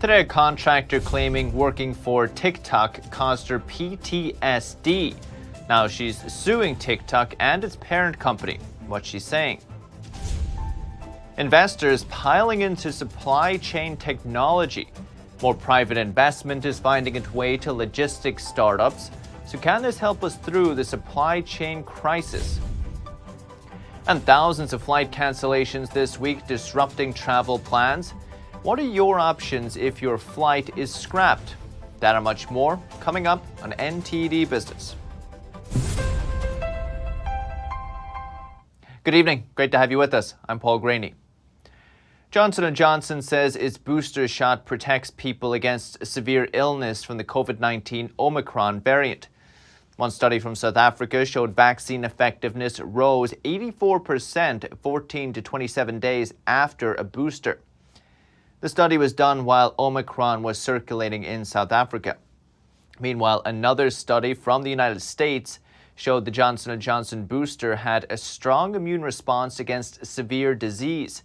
Today, a contractor claiming working for TikTok caused her PTSD. Now she's suing TikTok and its parent company. What's she saying? Investors piling into supply chain technology. More private investment is finding its way to logistics startups. So can this help us through the supply chain crisis? And thousands of flight cancellations this week disrupting travel plans. What are your options if your flight is scrapped? That and much more coming up on NTD Business. Good evening. Great to have you with us. I'm Paul Graney. Johnson & Johnson says its booster shot protects people against severe illness from the COVID-19 Omicron variant. One study from South Africa showed vaccine effectiveness rose 84% 14 to 27 days after a booster. The study was done while Omicron was circulating in South Africa. Meanwhile, another study from the United States showed the Johnson & Johnson booster had a strong immune response against severe disease.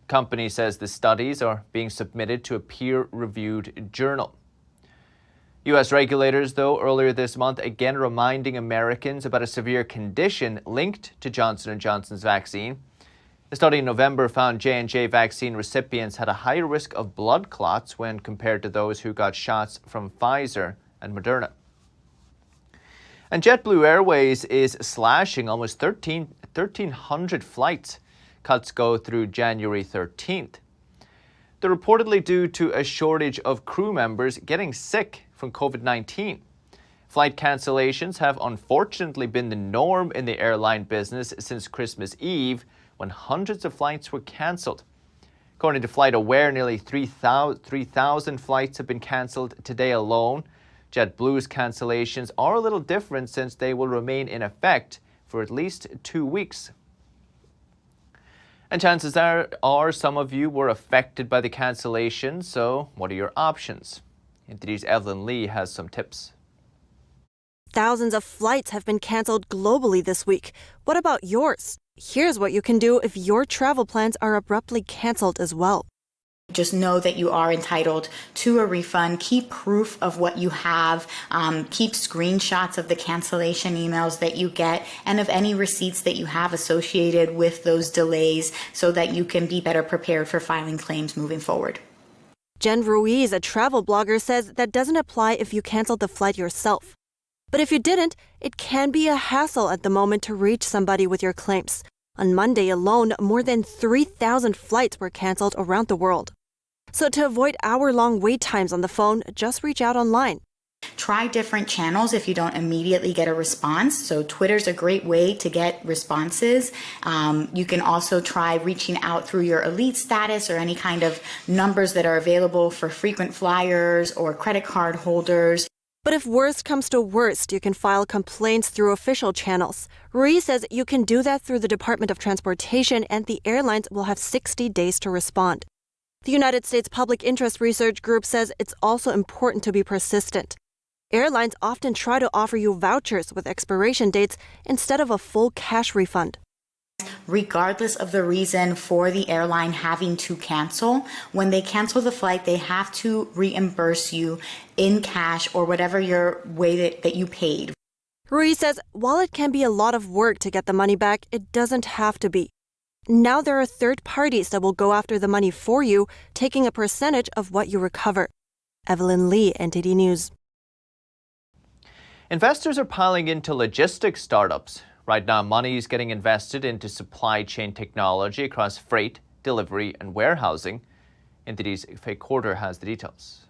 The company says the studies are being submitted to a peer-reviewed journal. U.S. regulators, though, earlier this month again reminding Americans about a severe condition linked to Johnson & Johnson's vaccine. A study in November found J&J vaccine recipients had a higher risk of blood clots when compared to those who got shots from Pfizer and Moderna. And JetBlue Airways is slashing almost 1,300 flights. Cuts go through January 13th. They're reportedly due to a shortage of crew members getting sick from COVID-19. Flight cancellations have unfortunately been the norm in the airline business since Christmas Eve, when hundreds of flights were canceled. According to FlightAware, nearly 3,000 flights have been canceled today alone. JetBlue's cancellations are a little different since they will remain in effect for at least 2 weeks. And chances are some of you were affected by the cancellation, so what are your options? NTD's Evelyn Lee has some tips. Thousands of flights have been canceled globally this week. What about yours? Here's what you can do if your travel plans are abruptly canceled as well. Just know that you are entitled to a refund. Keep proof of what you have. Keep screenshots of the cancellation emails that you get and of any receipts that you have associated with those delays so that you can be better prepared for filing claims moving forward. Jen Ruiz, a travel blogger, says that doesn't apply if you canceled the flight yourself. But if you didn't, it can be a hassle at the moment to reach somebody with your claims. On Monday alone, more than 3,000 flights were canceled around the world. So to avoid hour-long wait times on the phone, just reach out online. Try different channels if you don't immediately get a response. So Twitter's a great way to get responses. You can also try reaching out through your elite status or any kind of numbers that are available for frequent flyers or credit card holders. But if worst comes to worst, you can file complaints through official channels. Ruiz says you can do that through the Department of Transportation, and the airlines will have 60 days to respond. The United States Public Interest Research Group says it's also important to be persistent. Airlines often try to offer you vouchers with expiration dates instead of a full cash refund. Regardless of the reason for the airline having to cancel, when they cancel the flight, they have to reimburse you in cash or whatever your way that you paid. Ruiz says while it can be a lot of work to get the money back, it doesn't have to be. Now there are third parties that will go after the money for you, taking a percentage of what you recover. Evelyn Lee, NTD News. Investors are piling into logistics startups. Right now, money is getting invested into supply chain technology across freight, delivery, and warehousing. NTD's Faye Quarter has the details.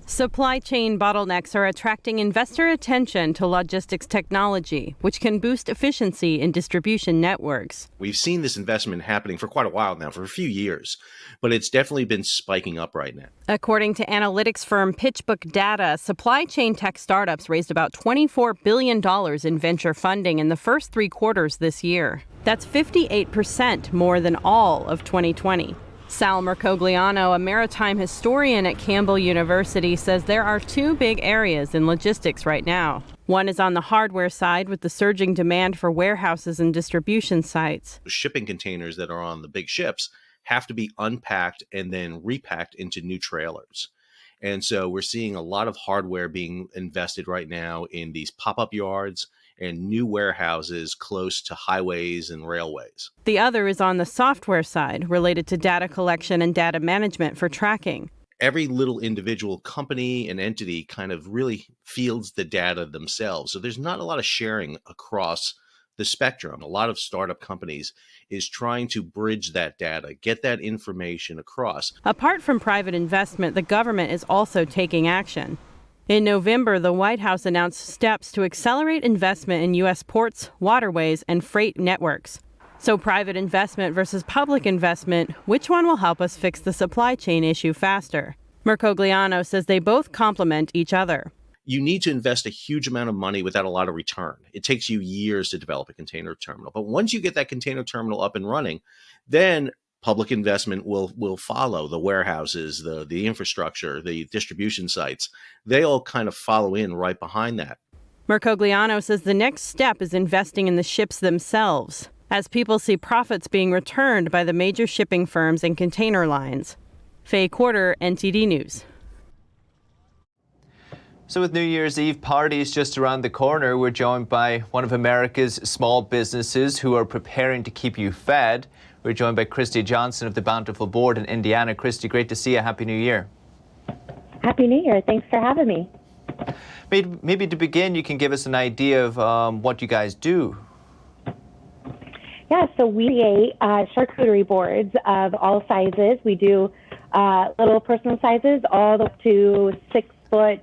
Supply chain bottlenecks are attracting investor attention to logistics technology, which can boost efficiency in distribution networks. We've seen this investment happening for quite a while now, for a few years, but it's definitely been spiking up right now. According to analytics firm PitchBook Data, supply chain tech startups raised about $24 billion in venture funding in the first 3 quarters this year. That's 58% more than all of 2020. Sal Mercogliano, a maritime historian at Campbell University, says there are 2 big areas in logistics right now. One is on the hardware side with the surging demand for warehouses and distribution sites. Shipping containers that are on the big ships have to be unpacked and then repacked into new trailers. And so we're seeing a lot of hardware being invested right now in these pop-up yards and new warehouses close to highways and railways. The other is on the software side, related to data collection and data management for tracking. Every little individual company and entity kind of really fields the data themselves. So there's not a lot of sharing across the spectrum. A lot of startup companies is trying to bridge that data, get that information across. Apart from private investment, the government is also taking action. In November, the White House announced steps to accelerate investment in U.S. ports, waterways, and freight networks. So private investment versus public investment, which one will help us fix the supply chain issue faster? Mercogliano says they both complement each other. You need to invest a huge amount of money without a lot of return. It takes you years to develop a container terminal. But once you get that container terminal up and running, then public investment will follow. The warehouses, the infrastructure, the distribution sites, they all kind of follow in right behind that. Mercogliano says the next step is investing in the ships themselves, as people see profits being returned by the major shipping firms and container lines. Faye Quarter, NTD News. So with New Year's Eve parties just around the corner, we're joined by one of America's small businesses who are preparing to keep you fed. We're joined by Christy Johnson of the Bountiful Board in Indiana. Christy, great to see you. Happy New Year. Happy New Year. Thanks for having me. Maybe to begin, you can give us an idea of what you guys do. Yeah, so we create charcuterie boards of all sizes. We do little personal sizes all the way to 6 foot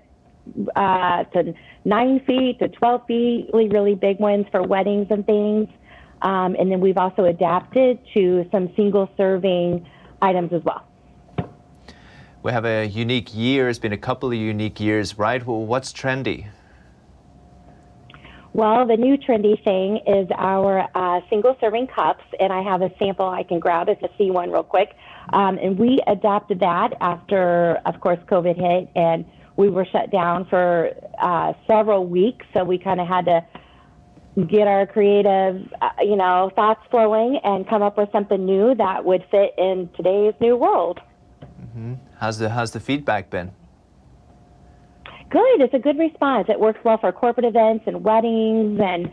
to 9 feet to 12 feet, really big ones for weddings and things. And then we've also adapted to some single serving items as well. We have a unique year. It's been a couple of unique years, right? Well, what's trendy? Well, the new trendy thing is our single serving cups, and I have a sample I can grab if you see one real quick. And we adapted that after, of course, COVID hit, and we were shut down for several weeks, so we kind of had to get our creative, thoughts flowing and come up with something new that would fit in today's new world. Mm-hmm. How's the feedback been? Good. It's a good response. It works well for corporate events and weddings, and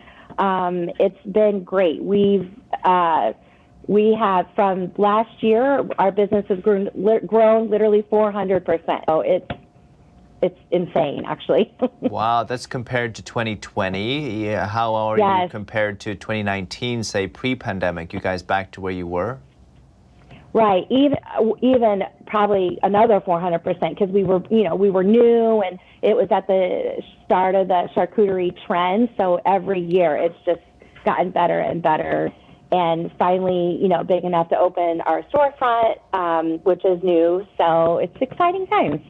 it's been great. We have from last year, our business has grown literally 400%. So it's insane, actually. Wow, that's compared to 2020. Yeah, how are you compared to 2019, say pre-pandemic? You guys back to where you were? Right, even probably another 400% because we were new and it was at the start of the charcuterie trend. So every year it's just gotten better and better. And finally, big enough to open our storefront, which is new. So it's exciting times.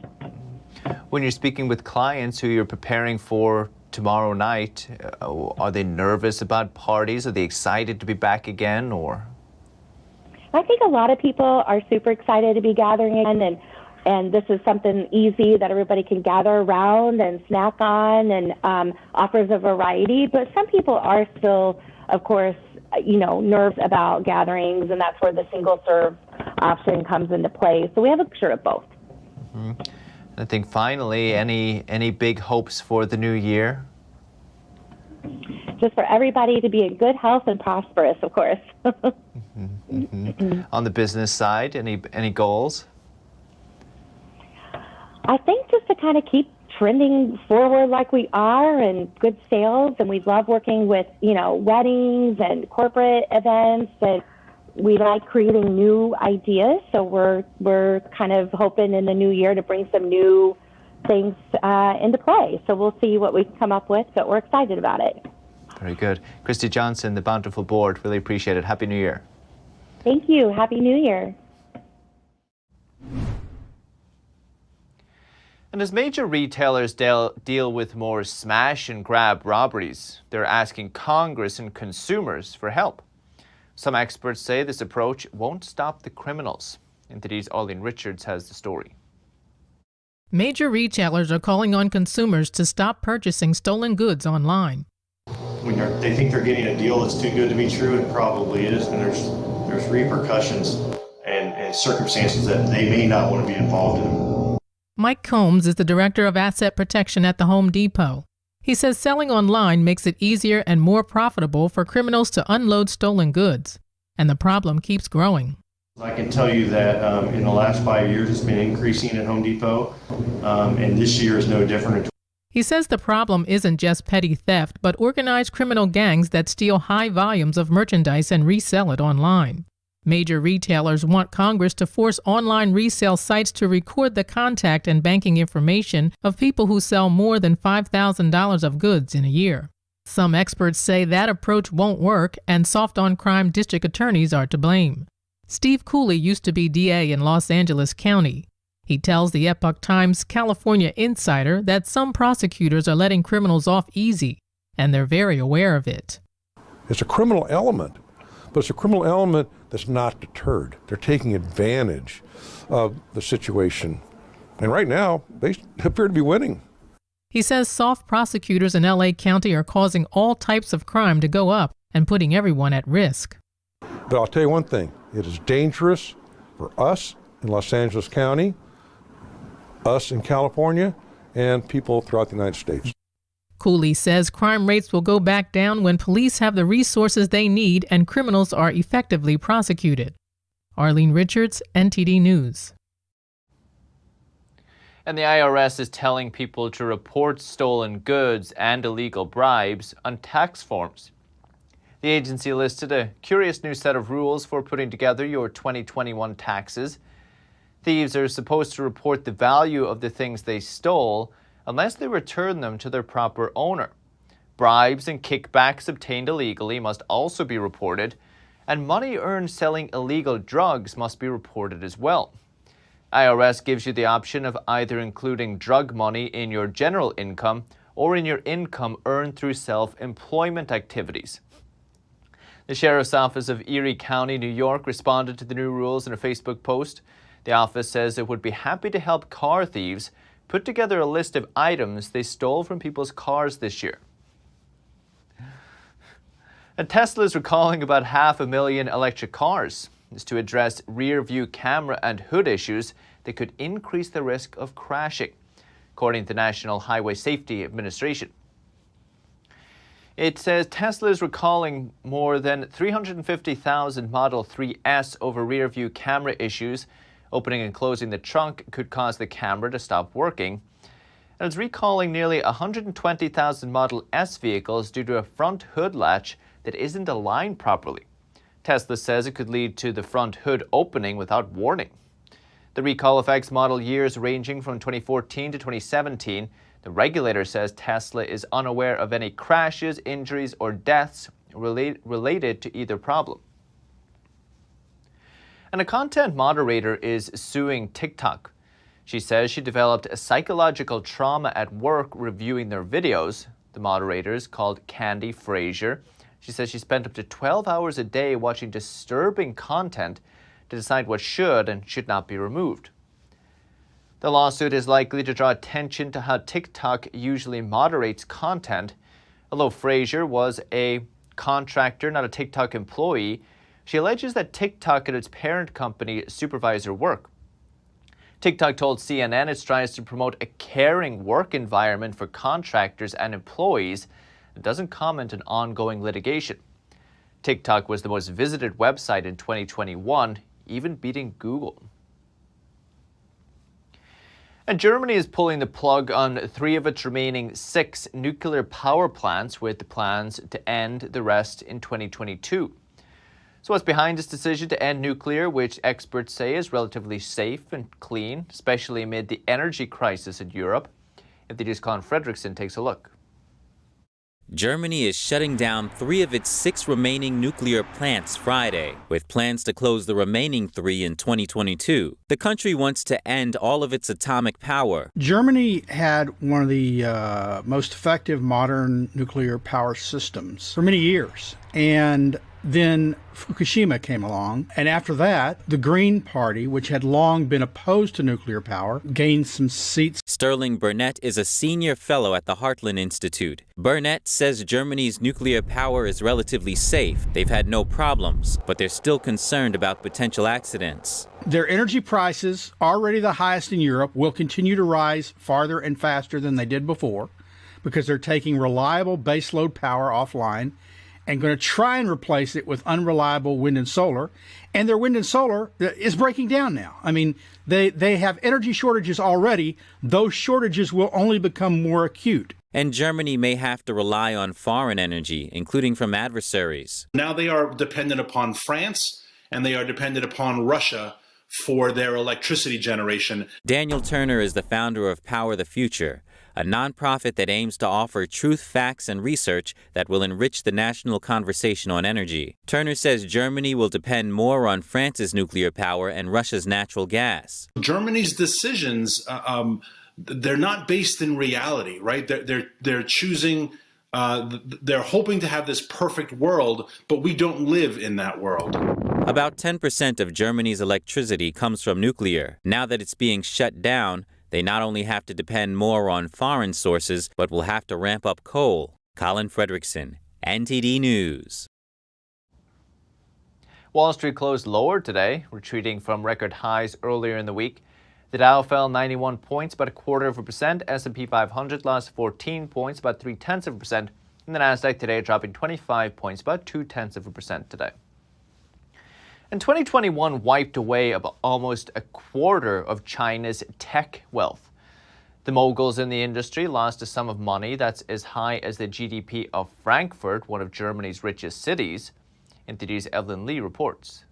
When you're speaking with clients who you're preparing for tomorrow night, are they nervous about parties? Are they excited to be back again, or? I think a lot of people are super excited to be gathering again, and this is something easy that everybody can gather around and snack on, and offers a variety. But some people are still, of course, nervous about gatherings, and that's where the single serve option comes into play. So we have a mixture of both. Mm-hmm. I think finally, any big hopes for the new year? Just for everybody to be in good health and prosperous, of course. Mm-hmm. Mm-hmm. On the business side, any goals? I think just to kind of keep trending forward like we are, and good sales, and we love working with weddings and corporate events, and we like creating new ideas. So we're kind of hoping in the new year to bring some new things into play. So we'll see what we can come up with, but we're excited about it. Very good. Christy Johnson, the Bountiful Board, really appreciate it. Happy New Year. Thank you. Happy New Year. And as major retailers deal with more smash and grab robberies, they're asking Congress and consumers for help. Some experts say this approach won't stop the criminals. NTD's Arlene Richards has the story. Major retailers are calling on consumers to stop purchasing stolen goods online. When they think they're getting a deal that's too good to be true, it probably is, and there's repercussions. and circumstances that they may not want to be involved in. Mike Combs is the director of asset protection at the Home Depot. He says selling online makes it easier and more profitable for criminals to unload stolen goods, and the problem keeps growing. I can tell you that in the last 5 years, it's been increasing at Home Depot, and this year is no different. He says the problem isn't just petty theft, but organized criminal gangs that steal high volumes of merchandise and resell it online. Major retailers want Congress to force online resale sites to record the contact and banking information of people who sell more than $5,000 of goods in a year. Some experts say that approach won't work, and soft-on-crime district attorneys are to blame. Steve Cooley used to be DA in Los Angeles County. He tells the Epoch Times California Insider that some prosecutors are letting criminals off easy, and they're very aware of it. It's a criminal element, but it's a criminal element that's not deterred. They're taking advantage of the situation. And right now, they appear to be winning. He says soft prosecutors in LA County are causing all types of crime to go up and putting everyone at risk. But I'll tell you one thing, it is dangerous for us in Los Angeles County, us in California, and people throughout the United States. Cooley says crime rates will go back down when police have the resources they need and criminals are effectively prosecuted. Arlene Richards, NTD News. And the IRS is telling people to report stolen goods and illegal bribes on tax forms. The agency listed a curious new set of rules for putting together your 2021 taxes. Thieves are supposed to report the value of the things they stole unless they return them to their proper owner. Bribes and kickbacks obtained illegally must also be reported, and money earned selling illegal drugs must be reported as well. IRS gives you the option of either including drug money in your general income or in your income earned through self-employment activities. The Sheriff's Office of Erie County, New York, responded to the new rules in a Facebook post. The office says it would be happy to help car thieves put together a list of items they stole from people's cars this year. And Tesla is recalling about 500,000 electric cars. This is to address rear-view camera and hood issues that could increase the risk of crashing, according to the National Highway Safety Administration. It says Tesla is recalling more than 350,000 Model 3S over rear-view camera issues. Opening and closing the trunk could cause the camera to stop working. And it's recalling nearly 120,000 Model S vehicles due to a front hood latch that isn't aligned properly. Tesla says it could lead to the front hood opening without warning. The recall affects model years ranging from 2014 to 2017. The regulator says Tesla is unaware of any crashes, injuries, or deaths related to either problem. And a content moderator is suing TikTok. She says she developed a psychological trauma at work reviewing their videos. The moderator is called Candy Frazier. She says she spent up to 12 hours a day watching disturbing content to decide what should and should not be removed. The lawsuit is likely to draw attention to how TikTok usually moderates content. Although Frazier was a contractor, not a TikTok employee, she alleges that TikTok and its parent company supervise her work. TikTok told CNN it tries to promote a caring work environment for contractors and employees and doesn't comment on ongoing litigation. TikTok was the most visited website in 2021, even beating Google. And Germany is pulling the plug on 3 of its remaining 6 nuclear power plants, with the plans to end the rest in 2022. So what's behind this decision to end nuclear, which experts say is relatively safe and clean, especially amid the energy crisis in Europe? NTD's Colin Fredrickson takes a look. Germany is shutting down 3 of its 6 remaining nuclear plants Friday, with plans to close the remaining 3 in 2022. The country wants to end all of its atomic power. Germany had one of the most effective modern nuclear power systems for many years. And Then Fukushima came along, and after that, the Green Party, which had long been opposed to nuclear power, gained some seats. Sterling Burnett is a senior fellow at the Heartland Institute. Burnett says Germany's nuclear power is relatively safe. They've had no problems, but they're still concerned about potential accidents. Their energy prices, already the highest in Europe, will continue to rise farther and faster than they did before because they're taking reliable baseload power offline and going to try and replace it with unreliable wind and solar. And their wind and solar is breaking down now. I mean, they have energy shortages already. Those shortages will only become more acute. And Germany may have to rely on foreign energy, including from adversaries. Now they are dependent upon France and they are dependent upon Russia for their electricity generation. Daniel Turner is the founder of Power the Future, a nonprofit that aims to offer truth, facts, and research that will enrich the national conversation on energy. Turner says Germany will depend more on France's nuclear power and Russia's natural gas. Germany's decisions, they're not based in reality, right? They're choosing, they're hoping to have this perfect world, but we don't live in that world. About 10% of Germany's electricity comes from nuclear. Now that it's being shut down, they not only have to depend more on foreign sources, but will have to ramp up coal. Colin Fredrickson, NTD News. Wall Street closed lower today, retreating from record highs earlier in the week. The Dow fell 91 points, about 0.25%. S&P 500 lost 14 points, about 0.3%. And the Nasdaq today dropping 25 points, about 0.2% today. And 2021 wiped away almost a quarter of China's tech wealth. The moguls in the industry lost a sum of money that's as high as the GDP of Frankfurt, one of Germany's richest cities. NTD's Evelyn Lee reports.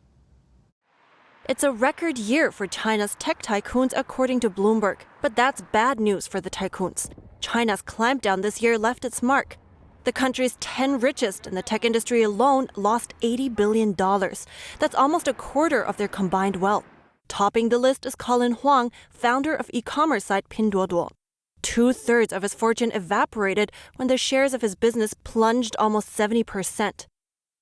It's a record year for China's tech tycoons, according to Bloomberg. But that's bad news for the tycoons. China's clampdown this year left its mark. The country's 10 richest in the tech industry alone lost $80 billion. That's almost a quarter of their combined wealth. Topping the list is Colin Huang, founder of e-commerce site Pinduoduo. 2/3 of his fortune evaporated when the shares of his business plunged almost 70%.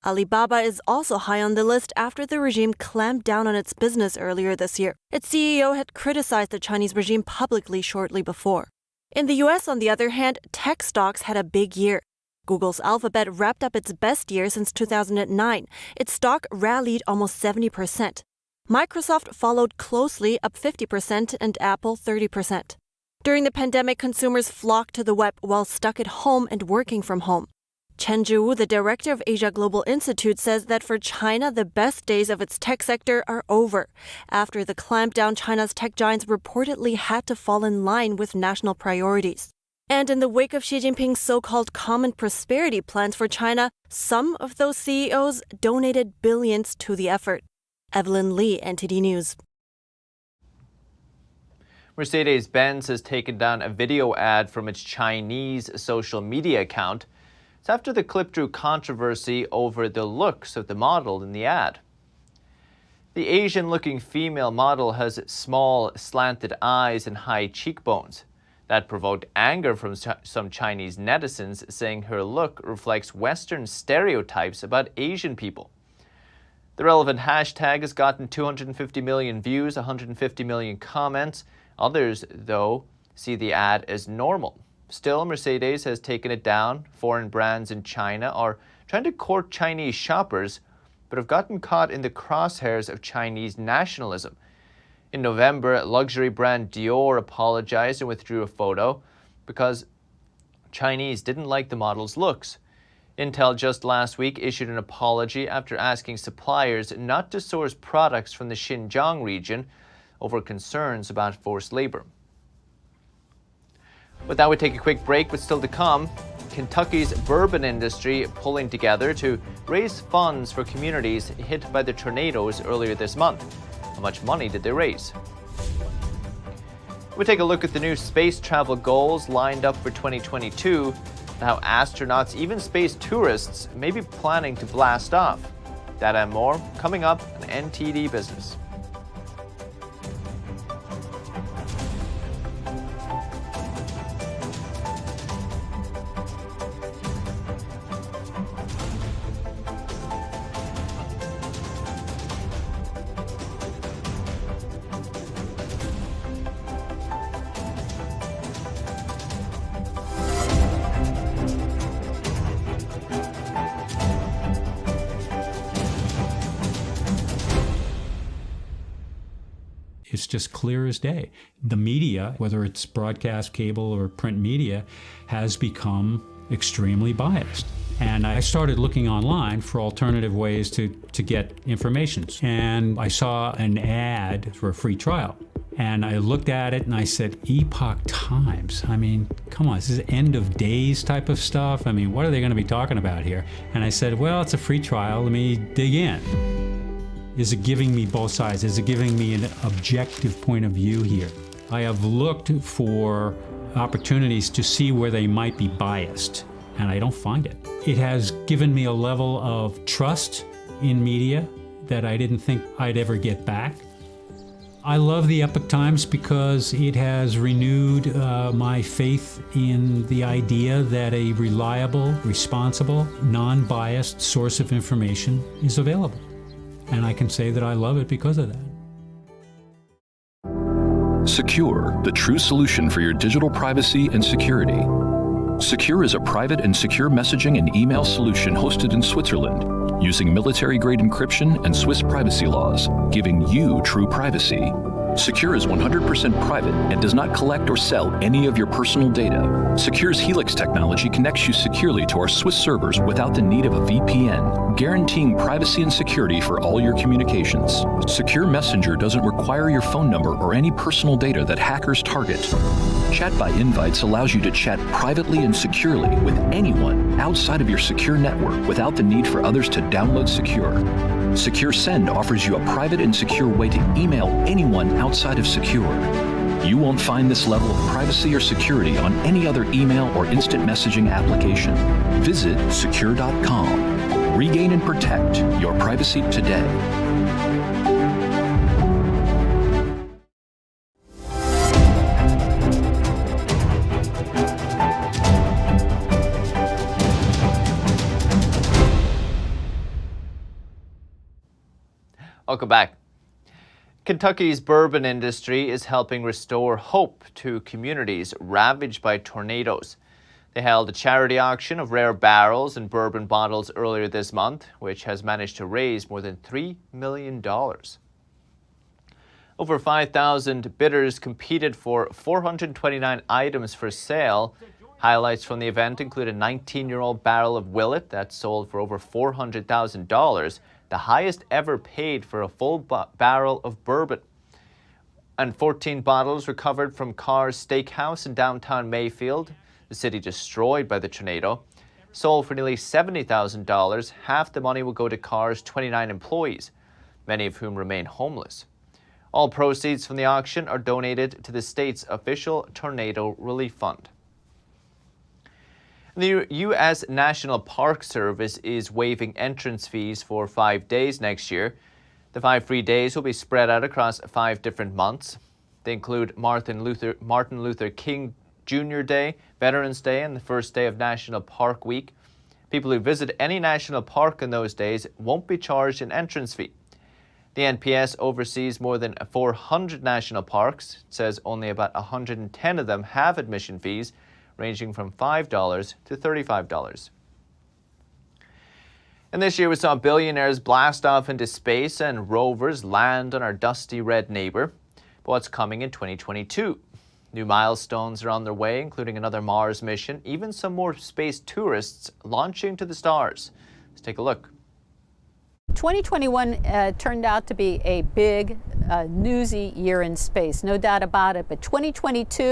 Alibaba is also high on the list after the regime clamped down on its business earlier this year. Its CEO had criticized the Chinese regime publicly shortly before. In the U.S., on the other hand, tech stocks had a big year. Google's Alphabet wrapped up its best year since 2009. Its stock rallied almost 70%. Microsoft followed closely, up 50%, and Apple 30%. During the pandemic, consumers flocked to the web while stuck at home and working from home. Chen Zhiwu, the director of Asia Global Institute, says that for China, the best days of its tech sector are over. After the clampdown, China's tech giants reportedly had to fall in line with national priorities. And in the wake of Xi Jinping's so-called common prosperity plans for China, some of those CEOs donated billions to the effort. Evelyn Lee, NTD News. Mercedes-Benz has taken down a video ad from its Chinese social media account. It's after the clip drew controversy over the looks of the model in the ad. The Asian-looking female model has small, slanted eyes and high cheekbones. That provoked anger from some Chinese netizens, saying her look reflects Western stereotypes about Asian people. The relevant hashtag has gotten 250 million views, 150 million comments. Others, though, see the ad as normal. Still, Mercedes has taken it down. Foreign brands in China are trying to court Chinese shoppers, but have gotten caught in the crosshairs of Chinese nationalism. In November, luxury brand Dior apologized and withdrew a photo because Chinese didn't like the model's looks. Intel just last week issued an apology after asking suppliers not to source products from the Xinjiang region over concerns about forced labor. With that, we take a quick break, but still to come, Kentucky's bourbon industry pulling together to raise funds for communities hit by the tornadoes earlier this month. How much money did they raise? We take a look at the new space travel goals lined up for 2022 and how astronauts, even space tourists, may be planning to blast off. That and more coming up on NTD Business. It's just clear as day. The media, whether it's broadcast, cable, or print media, has become extremely biased. And I started looking online for alternative ways to get information. And I saw an ad for a free trial. And I looked at it and I said, Epoch Times. I mean, come on, this is end of days type of stuff. I mean, what are they going to be talking about here? And I said, well, it's a free trial. Let me dig in. Is it giving me both sides? Is it giving me an objective point of view here? I have looked for opportunities to see where they might be biased, and I don't find it. It has given me a level of trust in media that I didn't think I'd ever get back. I love the Epoch Times because it has renewed my faith in the idea that a reliable, responsible, non-biased source of information is available. And I can say that I love it because of that. Secure, the true solution for your digital privacy and security. Secure is a private and secure messaging and email solution hosted in Switzerland, using military-grade encryption and Swiss privacy laws, giving you true privacy. Secure is 100% private and does not collect or sell any of your personal data. Secure's Helix technology connects you securely to our Swiss servers without the need of a VPN, guaranteeing privacy and security for all your communications. Secure Messenger doesn't require your phone number or any personal data that hackers target. Chat by Invites allows you to chat privately and securely with anyone outside of your secure network without the need for others to download Secure. Secure Send offers you a private and secure way to email anyone outside of Secure. You won't find this level of privacy or security on any other email or instant messaging application. Visit secure.com. Regain and protect your privacy today. Welcome back. Kentucky's bourbon industry is helping restore hope to communities ravaged by tornadoes. They held a charity auction of rare barrels and bourbon bottles earlier this month, which has managed to raise more than $3 million. Over 5,000 bidders competed for 429 items for sale. Highlights from the event include a 19-year-old barrel of Willet that sold for over $400,000, the highest ever paid for a full barrel of bourbon. And 14 bottles recovered from Carr's Steakhouse in downtown Mayfield, the city destroyed by the tornado, sold for nearly $70,000. Half the money will go to Carr's 29 employees, many of whom remain homeless. All proceeds from the auction are donated to the state's official tornado relief fund. The U.S. National Park Service is waiving entrance fees for 5 days next year. The 5 free days will be spread out across 5 different months. They include Martin Luther King Jr. Day, Veterans Day, and the first day of National Park Week. People who visit any national park on those days won't be charged an entrance fee. The NPS oversees more than 400 national parks. It says only about 110 of them have admission fees, ranging from $5 to $35. And this year we saw billionaires blast off into space and rovers land on our dusty red neighbor. But what's coming in 2022? New milestones are on their way, including another Mars mission, even some more space tourists launching to the stars. Let's take a look. 2021 turned out to be a big, newsy year in space, no doubt about it. But 2022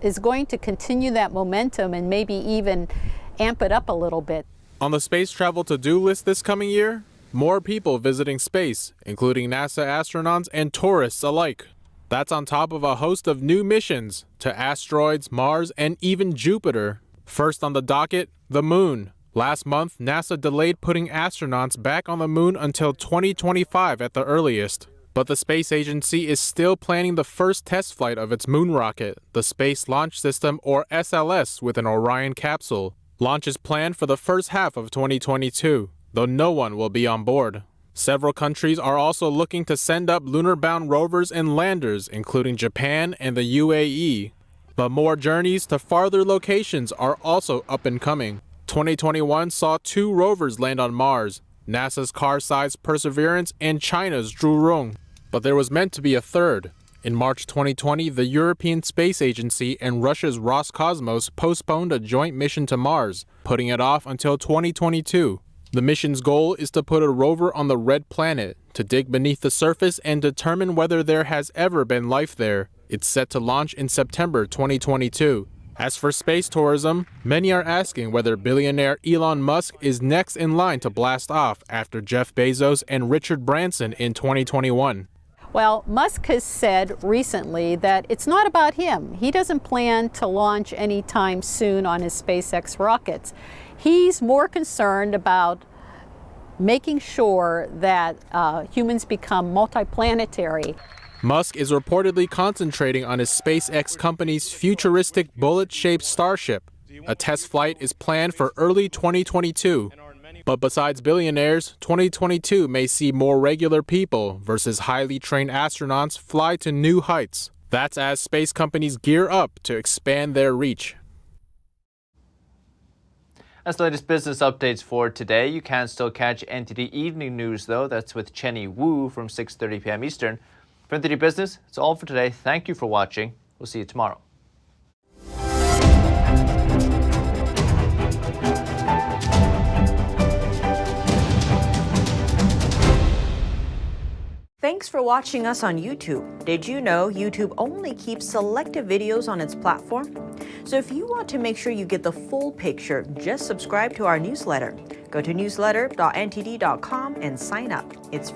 is going to continue that momentum and maybe even amp it up a little bit. On the space travel to-do list this coming year, more people visiting space, including NASA astronauts and tourists alike. That's on top of a host of new missions to asteroids, Mars, and even Jupiter. First on the docket, the moon. Last month, NASA delayed putting astronauts back on the moon until 2025 at the earliest. But the space agency is still planning the first test flight of its moon rocket, the Space Launch System, or SLS, with an Orion capsule. Launch is planned for the first half of 2022, though no one will be on board. Several countries are also looking to send up lunar-bound rovers and landers, including Japan and the UAE. But more journeys to farther locations are also up and coming. 2021 saw 2 rovers land on Mars, NASA's car-sized Perseverance and China's Zhurong. But there was meant to be a third. In March 2020, the European Space Agency and Russia's Roscosmos postponed a joint mission to Mars, putting it off until 2022. The mission's goal is to put a rover on the Red Planet to dig beneath the surface and determine whether there has ever been life there. It's set to launch in September 2022. As for space tourism, many are asking whether billionaire Elon Musk is next in line to blast off after Jeff Bezos and Richard Branson in 2021. Well, Musk has said recently that it's not about him. He doesn't plan to launch anytime soon on his SpaceX rockets. He's more concerned about making sure that humans become multiplanetary. Musk is reportedly concentrating on his SpaceX company's futuristic bullet-shaped Starship. A test flight is planned for early 2022. But besides billionaires, 2022 may see more regular people versus highly trained astronauts fly to new heights. That's as space companies gear up to expand their reach. That's the latest business updates for today. You can still catch NTD Evening News, though. That's with Chenny Wu from 6:30 p.m. Eastern. For NTD Business, it's all for today. Thank you for watching. We'll see you tomorrow. Thanks for watching us on YouTube. Did you know YouTube only keeps selective videos on its platform? So if you want to make sure you get the full picture, just subscribe to our newsletter. Go to newsletter.ntd.com and sign up. It's